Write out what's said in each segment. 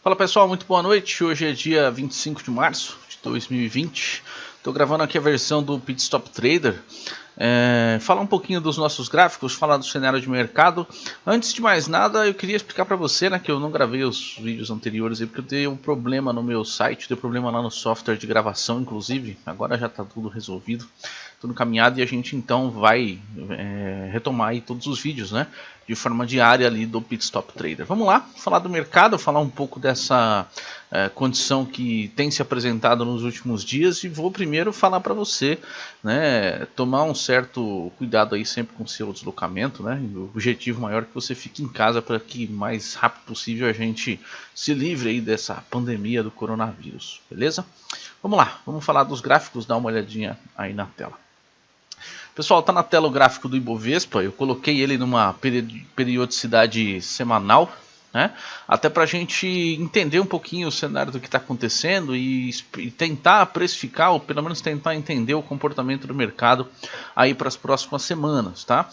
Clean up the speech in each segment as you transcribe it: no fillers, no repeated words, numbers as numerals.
Fala pessoal, muito boa noite. Hoje é dia 25 de março de 2020. Estou gravando aqui a versão do Pit Stop Trader. Falar um pouquinho dos nossos gráficos, falar do cenário de mercado. Antes de mais nada, eu queria explicar para você, né, que eu não gravei os vídeos anteriores aí, porque eu dei um problema no meu site, deu problema lá no software de gravação, inclusive. Agora já está tudo resolvido, tudo encaminhado, e a gente então vai retomar aí todos os vídeos, né, de forma diária ali do Pit Stop Trader. Vamos lá, falar do mercado, falar um pouco dessa condição que tem se apresentado nos últimos dias, e vou primeiro falar para você, né, tomar um certo cuidado aí sempre com o seu deslocamento, né? O objetivo maior é que você fique em casa para que mais rápido possível a gente se livre aí dessa pandemia do coronavírus, beleza? Vamos lá, vamos falar dos gráficos, dá uma olhadinha aí na tela. Pessoal, tá na tela o gráfico do Ibovespa, eu coloquei ele numa periodicidade semanal, né? Até para a gente entender um pouquinho o cenário do que está acontecendo e tentar precificar, ou pelo menos tentar entender o comportamento do mercado aí para as próximas semanas, tá?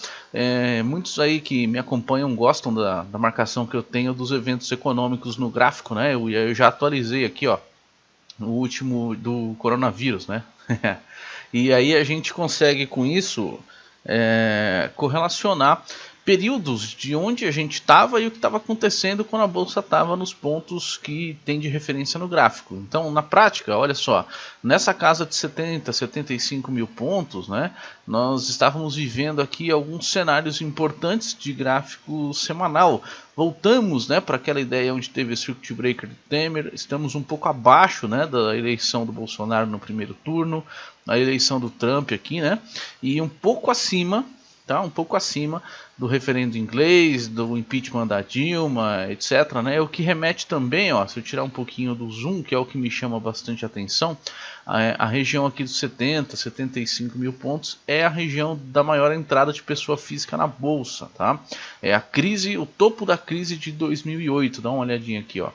Muitos aí que me acompanham gostam da marcação que eu tenho dos eventos econômicos no gráfico, né? Eu já atualizei aqui, ó, o último do coronavírus, né? E aí a gente consegue com isso correlacionar períodos de onde a gente estava e o que estava acontecendo quando a bolsa estava nos pontos que tem de referência no gráfico. Então, na prática, olha só, nessa casa de 70, 75 mil pontos, né, nós estávamos vivendo aqui alguns cenários importantes de gráfico semanal. Voltamos, né, para aquela ideia onde teve o circuit breaker do Temer, estamos um pouco abaixo, né, da eleição do Bolsonaro no primeiro turno, a eleição do Trump aqui, né, e um pouco acima, tá, um pouco acima do referendo inglês, do impeachment da Dilma, etc, né? O que remete também, ó, se eu tirar um pouquinho do zoom, que é o que me chama bastante atenção, a região aqui dos 70, 75 mil pontos é a região da maior entrada de pessoa física na bolsa, tá? É a crise, o topo da crise de 2008, dá uma olhadinha aqui, ó.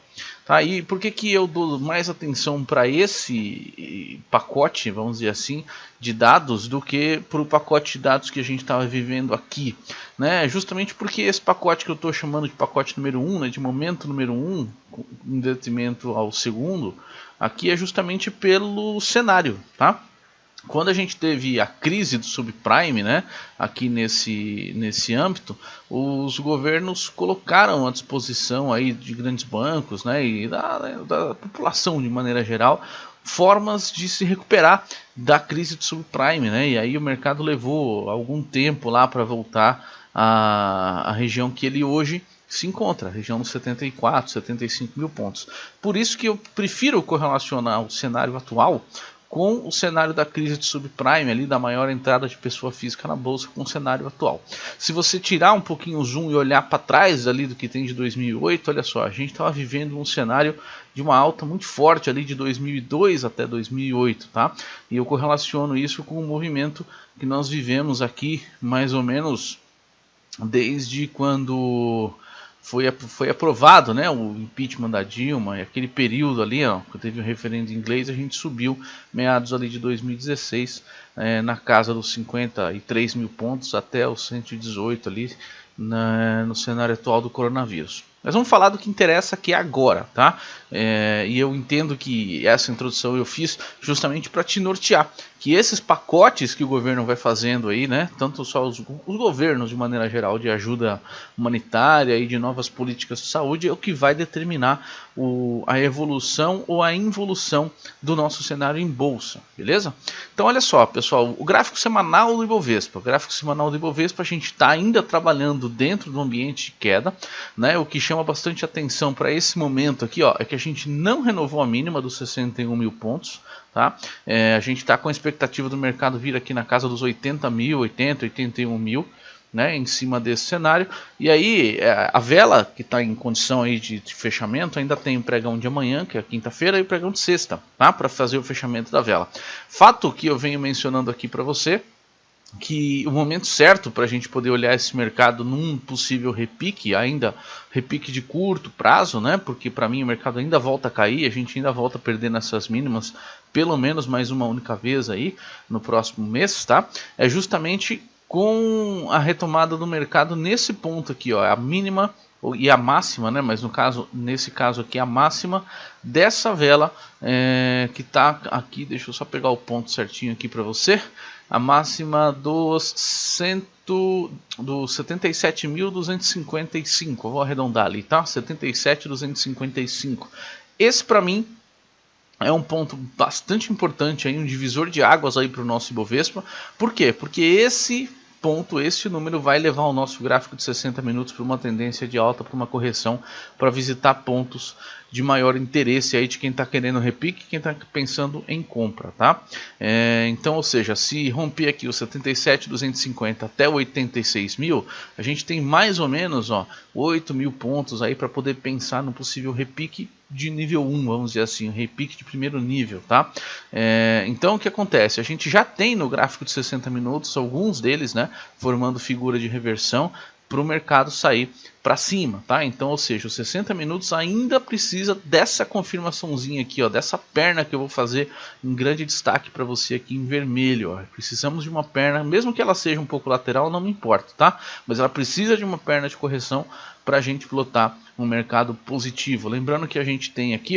Tá, e por que eu dou mais atenção para esse pacote, vamos dizer assim, de dados do que para o pacote de dados que a gente estava vivendo aqui, né? Justamente porque esse pacote que eu estou chamando de pacote número 1, né, de momento número 1, em detrimento ao segundo, aqui é justamente pelo cenário, tá? Quando a gente teve a crise do subprime, né, aqui nesse âmbito, os governos colocaram à disposição aí de grandes bancos, né, e da população de maneira geral, formas de se recuperar da crise do subprime, né, e aí o mercado levou algum tempo lá para voltar à região que ele hoje se encontra, a região dos 74, 75 mil pontos. Por isso que eu prefiro correlacionar o cenário atual com o cenário da crise de subprime, ali, da maior entrada de pessoa física na bolsa, com o cenário atual. Se você tirar um pouquinho o zoom e olhar para trás ali do que tem de 2008, olha só, a gente estava vivendo um cenário de uma alta muito forte ali de 2002 até 2008, tá? E eu correlaciono isso com o movimento que nós vivemos aqui, mais ou menos desde quando foi aprovado, né, o impeachment da Dilma, e aquele período ali, ó, que teve um referendo inglês, a gente subiu meados ali de 2016 na casa dos 53 mil pontos até os 118 ali no cenário atual do coronavírus. Mas vamos falar do que interessa aqui agora, tá? E eu entendo que essa introdução eu fiz justamente para te nortear, que esses pacotes que o governo vai fazendo aí, né, tanto só os governos de maneira geral de ajuda humanitária e de novas políticas de saúde, é o que vai determinar a evolução ou a involução do nosso cenário em bolsa, beleza? Então olha só, pessoal, o gráfico semanal do Ibovespa, a gente está ainda trabalhando dentro do ambiente de queda, né? O que chama bastante atenção para esse momento aqui, ó, é que a gente não renovou a mínima dos 61 mil pontos, tá? A gente está com a expectativa do mercado vir aqui na casa dos 80 mil, 80, 81 mil, né, em cima desse cenário. E aí a vela que está em condição aí de fechamento ainda tem o pregão de amanhã, que é quinta-feira, e o pregão de sexta, tá, para fazer o fechamento da vela. Fato que eu venho mencionando aqui para você, que o momento certo para a gente poder olhar esse mercado num possível repique, ainda repique de curto prazo, né? Porque para mim o mercado ainda volta a cair, a gente ainda volta a perder nessas mínimas, pelo menos mais uma única vez aí no próximo mês, tá? É justamente com a retomada do mercado nesse ponto aqui, ó, a mínima e a máxima, né? Mas no caso, nesse caso aqui, a máxima dessa vela que está aqui. Deixa eu só pegar o ponto certinho aqui para você. A máxima dos 77.255, vou arredondar ali, tá? 77.255. Esse para mim é um ponto bastante importante, aí, um divisor de águas aí para o nosso Ibovespa. Por quê? Porque esse ponto, esse número vai levar o nosso gráfico de 60 minutos para uma tendência de alta, para uma correção, para visitar pontos de maior interesse aí de quem está querendo repique, quem está pensando em compra, tá? Então, ou seja, se romper aqui o 77.250 até 86 mil, a gente tem mais ou menos 8 mil pontos aí para poder pensar no possível repique de nível 1, vamos dizer assim, um repique de primeiro nível, tá? Então o que acontece? A gente já tem no gráfico de 60 minutos alguns deles, né, formando figura de reversão para o mercado sair para cima, tá? Então, ou seja, os 60 minutos ainda precisa dessa confirmaçãozinha aqui, dessa perna que eu vou fazer em grande destaque para você aqui em vermelho, Precisamos de uma perna, mesmo que ela seja um pouco lateral, não me importa, tá? Mas ela precisa de uma perna de correção para a gente pilotar um mercado positivo. Lembrando que a gente tem aqui,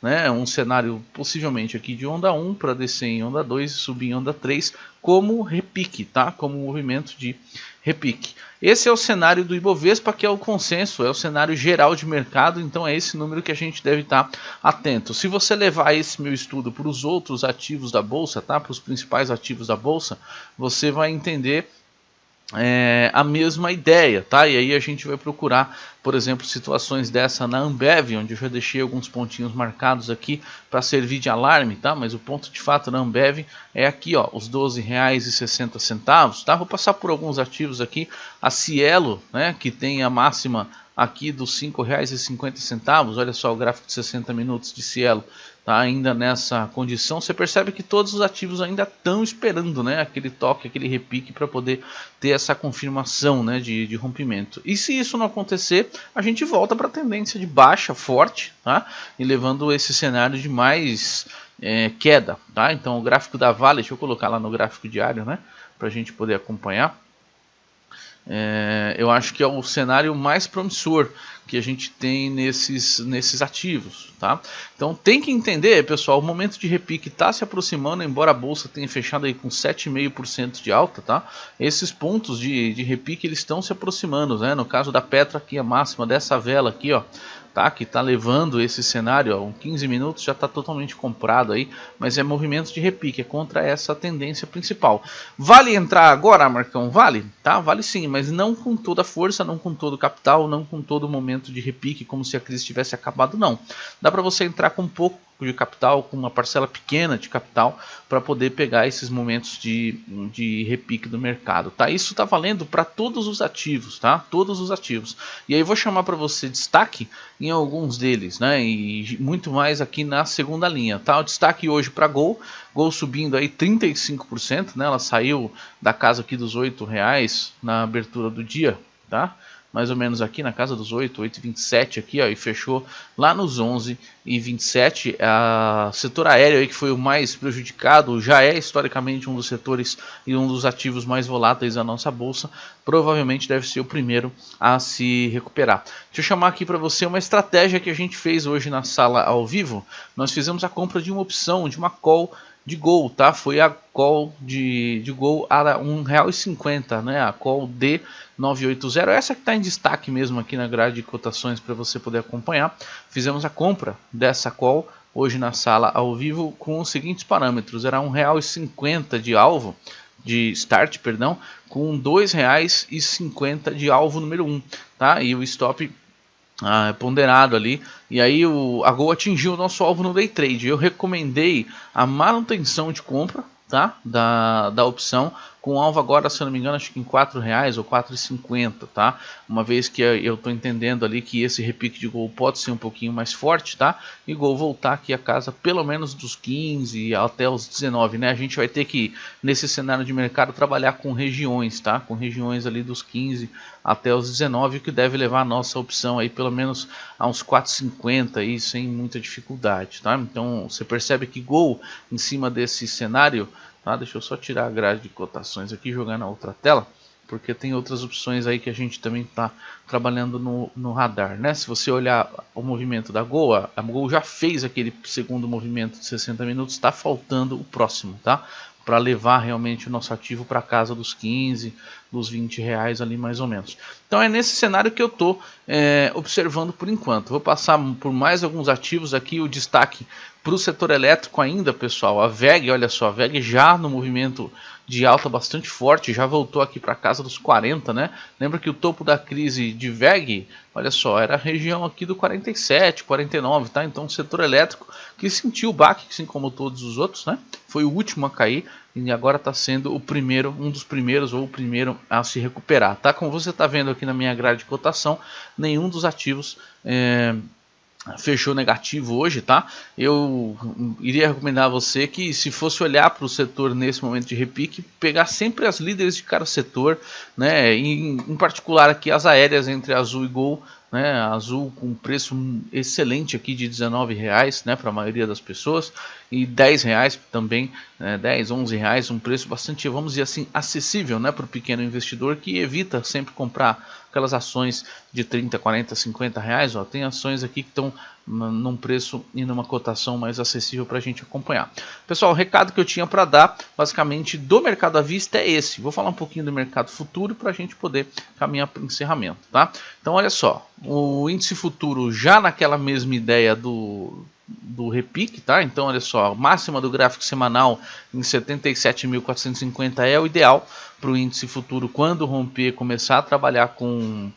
né, um cenário possivelmente aqui de onda 1 para descer em onda 2 e subir em onda 3 como repique, tá? Como movimento de repique. Esse é o cenário do Ibovespa, que é o consenso, é o cenário geral de mercado, então é esse número que a gente deve estar atento. Se você levar esse meu estudo para os outros ativos da Bolsa, tá? Para os principais ativos da Bolsa, você vai entender a mesma ideia, tá? E aí a gente vai procurar, por exemplo, situações dessa na Ambev, onde eu já deixei alguns pontinhos marcados aqui para servir de alarme, tá? Mas o ponto de fato na Ambev é aqui, os R$12,60, tá? Vou passar por alguns ativos aqui, a Cielo, né, que tem a máxima aqui dos R$5,50, olha só o gráfico de 60 minutos de Cielo, tá ainda nessa condição. Você percebe que todos os ativos ainda estão esperando, né, aquele toque, aquele repique para poder ter essa confirmação, né, de rompimento. E se isso não acontecer, a gente volta para a tendência de baixa forte, tá? E levando esse cenário de mais queda, tá? Então o gráfico da Vale, deixa eu colocar lá no gráfico diário, né, para a gente poder acompanhar. Eu acho que é o cenário mais promissor que a gente tem nesses ativos, tá? Então tem que entender, pessoal, o momento de repique está se aproximando, embora a bolsa tenha fechado aí com 7,5% de alta, tá? Esses pontos de repique eles estão se aproximando, né? No caso da Petra aqui, a máxima dessa vela aqui, tá? Que está levando esse cenário, em 15 minutos já está totalmente comprado aí, mas é movimento de repique, é contra essa tendência principal. Vale entrar agora, Marcão? Vale, tá? Vale sim, mas não com toda a força, não com todo o capital, não com todo o momento de repique, como se a crise tivesse acabado, não. Dá para você entrar com um pouco de capital, com uma parcela pequena de capital, para poder pegar esses momentos de repique do mercado, tá? Isso está valendo para todos os ativos, tá? Todos os ativos. E aí eu vou chamar para você destaque em alguns deles, né? E muito mais aqui na segunda linha, tá? O destaque hoje para Gol subindo aí 35%, né? Ela saiu da casa aqui dos R$8 na abertura do dia, tá? Mais ou menos aqui na casa dos 8,27 aqui, e fechou lá nos 11,27. O setor aéreo aí, que foi o mais prejudicado, já é historicamente um dos setores e um dos ativos mais voláteis da nossa bolsa, provavelmente deve ser o primeiro a se recuperar. Deixa eu chamar aqui para você uma estratégia que a gente fez hoje na sala ao vivo. Nós fizemos a compra de uma opção, de uma call de Gol, tá? Foi a call de Gol a R$1,50, né? A call D980, essa que está em destaque mesmo aqui na grade de cotações para você poder acompanhar. Fizemos a compra dessa call hoje na sala ao vivo com os seguintes parâmetros: era R$1,50 de alvo, de start, perdão, com R$2,50 de alvo número 1, tá? E o stop ponderado ali, e aí a Gol atingiu o nosso alvo no day trade. Eu recomendei a manutenção de compra, tá? da opção, com alvo agora, se eu não me engano, acho que em R$4 ou R$4,50, tá? Uma vez que eu estou entendendo ali que esse repique de Gol pode ser um pouquinho mais forte, tá? E Gol voltar aqui a casa pelo menos dos 15 até os 19, né? A gente vai ter que, nesse cenário de mercado, trabalhar com regiões, tá? Com regiões ali dos 15 até os 19, o que deve levar a nossa opção aí pelo menos a uns 4,50 aí, sem muita dificuldade, tá? Então você percebe que Gol em cima desse cenário, tá? Deixa eu só tirar a grade de cotações aqui e jogar na outra tela. porque tem outras opções aí que a gente também está trabalhando no radar, né? Se você olhar o movimento da Gol, a Gol já fez aquele segundo movimento de 60 minutos, está faltando o próximo, tá? Para levar realmente o nosso ativo para casa dos 15, dos 20 reais ali mais ou menos. Então é nesse cenário que eu estou observando por enquanto. Vou passar por mais alguns ativos aqui, o destaque para o setor elétrico ainda, pessoal. A WEG, olha só, a WEG já no movimento de alta bastante forte, já voltou aqui para casa dos 40, né? Lembra que o topo da crise de WEG, olha só, era a região aqui do 47, 49, tá? Então o setor elétrico que sentiu o baque, assim como todos os outros, né? Foi o último a cair e agora está sendo o primeiro, um dos primeiros ou o primeiro a se recuperar, tá? Como você está vendo aqui na minha grade de cotação, nenhum dos ativos fechou negativo hoje, tá? Eu iria recomendar a você que, se fosse olhar para o setor nesse momento de repique, pegar sempre as líderes de cada setor, né? Em particular aqui as aéreas entre Azul e Gol, né? Azul com preço excelente aqui de R$19, né? Para a maioria das pessoas, e R$10 também, né? 10, 11 reais, um preço bastante, vamos dizer assim, acessível, né? Para o pequeno investidor que evita sempre comprar aquelas ações de 30, 40, 50 reais, ó, tem ações aqui que estão num preço e numa cotação mais acessível para a gente acompanhar. Pessoal, o recado que eu tinha para dar, basicamente, do mercado à vista é esse. Vou falar um pouquinho do mercado futuro para a gente poder caminhar para o encerramento, tá? Então, olha só, o índice futuro já naquela mesma ideia do repique, tá? Então, olha só, a máxima do gráfico semanal em 77.450 é o ideal para o índice futuro quando romper, começar a trabalhar com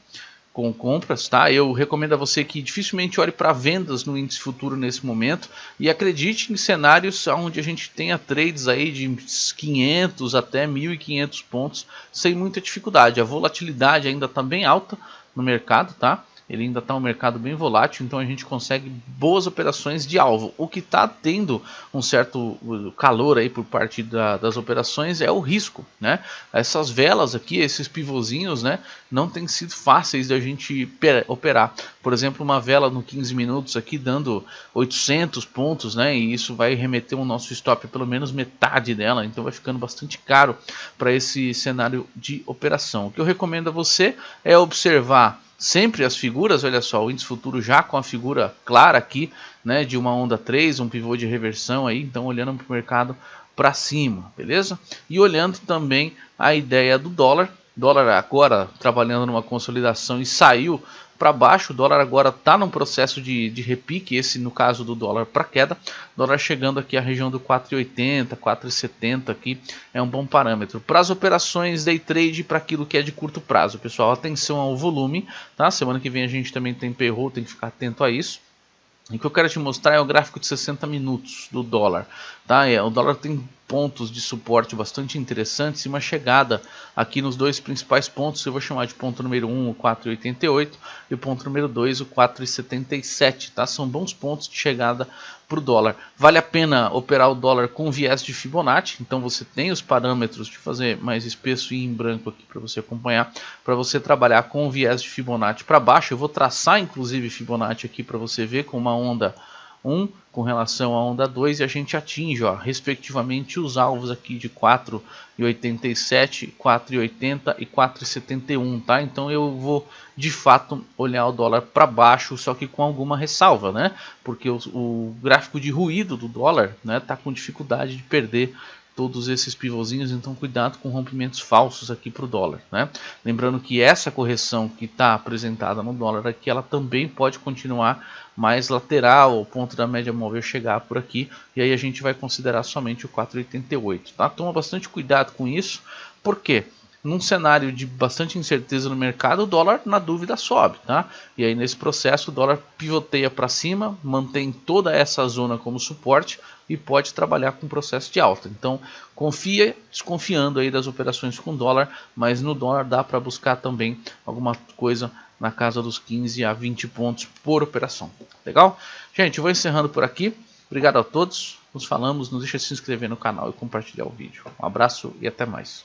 compras, tá? Eu recomendo a você que dificilmente olhe para vendas no índice futuro nesse momento e acredite em cenários onde a gente tenha trades aí de 500 até 1.500 pontos sem muita dificuldade. A volatilidade ainda está bem alta no mercado, tá? Ele ainda está um mercado bem volátil, então a gente consegue boas operações de alvo. O que está tendo um certo calor aí por parte das operações é o risco, né? Essas velas aqui, esses pivôzinhos, né, não tem sido fáceis da gente operar. Por exemplo, uma vela no 15 minutos aqui dando 800 pontos, né? E isso vai remeter o nosso stop pelo menos metade dela, então vai ficando bastante caro para esse cenário de operação. O que eu recomendo a você é observar sempre as figuras, olha só, o índice futuro já com a figura clara aqui, né, de uma onda 3, um pivô de reversão aí, então olhando para o mercado para cima, beleza? E olhando também a ideia do dólar agora trabalhando numa consolidação e saiu para baixo, o dólar agora está num processo de repique, esse no caso do dólar para queda, dólar chegando aqui à região do 4,80, 4,70 aqui é um bom parâmetro. Para as operações day trade, para aquilo que é de curto prazo, pessoal, atenção ao volume, tá? Semana que vem a gente também tem payroll, tem que ficar atento a isso. E o que eu quero te mostrar é o gráfico de 60 minutos do dólar, tá? O dólar tem pontos de suporte bastante interessantes e uma chegada aqui nos dois principais pontos. Eu vou chamar de ponto número 1 o 4,88 e o ponto número 2 o 4,77, tá? São bons pontos de chegada para o dólar. Vale a pena operar o dólar com viés de Fibonacci, então você tem os parâmetros de fazer mais espesso e em branco aqui para você acompanhar, para você trabalhar com o viés de Fibonacci para baixo. Eu vou traçar inclusive Fibonacci aqui para você ver com uma onda 1 com relação à onda 2 e a gente atinge, ó, respectivamente os alvos aqui de 4,87, 4,80 e 4,71, tá? Então eu vou de fato olhar o dólar para baixo, só que com alguma ressalva, né? Porque o gráfico de ruído do dólar, né, tá com dificuldade de perder todos esses pivôzinhos, então cuidado com rompimentos falsos aqui para o dólar, né? Lembrando que essa correção que está apresentada no dólar aqui, ela também pode continuar mais lateral, o ponto da média móvel chegar por aqui, e aí a gente vai considerar somente o 4,88, tá? Toma bastante cuidado com isso, porque num cenário de bastante incerteza no mercado, o dólar na dúvida sobe, tá? E aí nesse processo o dólar pivoteia para cima, mantém toda essa zona como suporte e pode trabalhar com processo de alta. Então confia, desconfiando aí das operações com dólar, mas no dólar dá para buscar também alguma coisa na casa dos 15 a 20 pontos por operação. Legal? Gente, eu vou encerrando por aqui. Obrigado a todos. Nos falamos. Não deixe de se inscrever no canal e compartilhar o vídeo. Um abraço e até mais.